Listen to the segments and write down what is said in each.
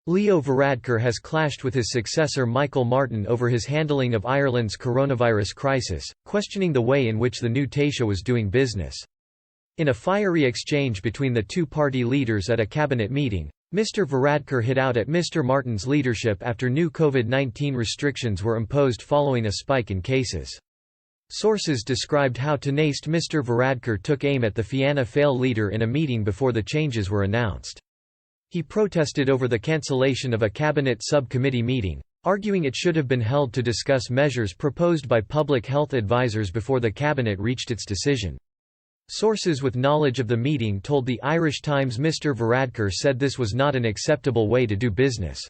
Leo Varadkar has clashed with his successor Michael Martin over his handling of Ireland's coronavirus crisis, questioning the way in which the new Taoiseach was doing business. In a fiery exchange between the two party leaders at a cabinet meeting, Mr. Varadkar hit out at Mr. Martin's leadership after new COVID-19 restrictions were imposed following a spike in cases. Sources described how tenacious Mr. Varadkar took aim at the Fianna Fáil leader in a meeting before the changes were announced. He protested over the cancellation of a cabinet subcommittee meeting, arguing it should have been held to discuss measures proposed by public health advisors before the cabinet reached its decision. Sources with knowledge of the meeting told the Irish Times Mr. Varadkar said this was not an acceptable way to do business.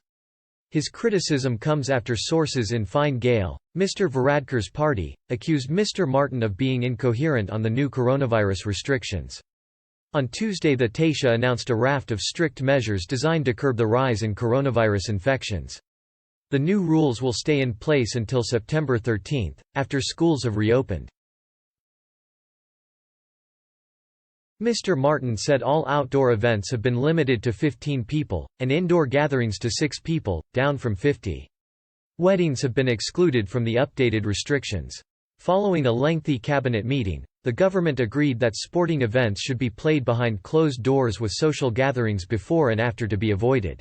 His criticism comes after sources in Fine Gael, Mr. Varadkar's party, accused Mr. Martin of being incoherent on the new coronavirus restrictions. On Tuesday, the Taoiseach announced a raft of strict measures designed to curb the rise in coronavirus infections. The new rules will stay in place until September 13, after schools have reopened. Mr. Martin said all outdoor events have been limited to 15 people, and indoor gatherings to 6 people, down from 50. Weddings have been excluded from the updated restrictions. Following a lengthy cabinet meeting, the government agreed that sporting events should be played behind closed doors with social gatherings before and after to be avoided.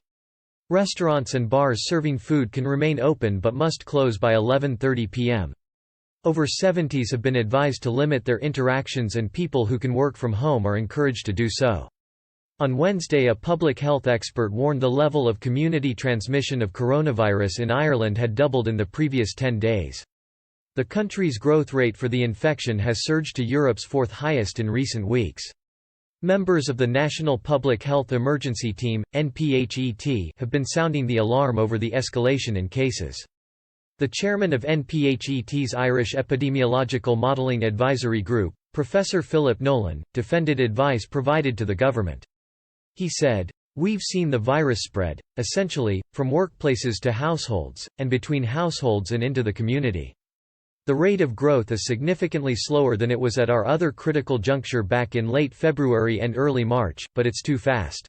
Restaurants and bars serving food can remain open but must close by 11:30 p.m. Over 70s have been advised to limit their interactions, and people who can work from home are encouraged to do so. On Wednesday, a public health expert warned the level of community transmission of coronavirus in Ireland had doubled in the previous 10 days. The country's growth rate for the infection has surged to Europe's fourth highest in recent weeks. Members of the National Public Health Emergency Team, (NPHET), have been sounding the alarm over the escalation in cases. The chairman of NPHET's Irish Epidemiological Modelling Advisory Group, Professor Philip Nolan, defended advice provided to the government. He said, "We've seen the virus spread, essentially, from workplaces to households, and between households and into the community. The rate of growth is significantly slower than it was at our other critical juncture back in late February and early March, but it's too fast."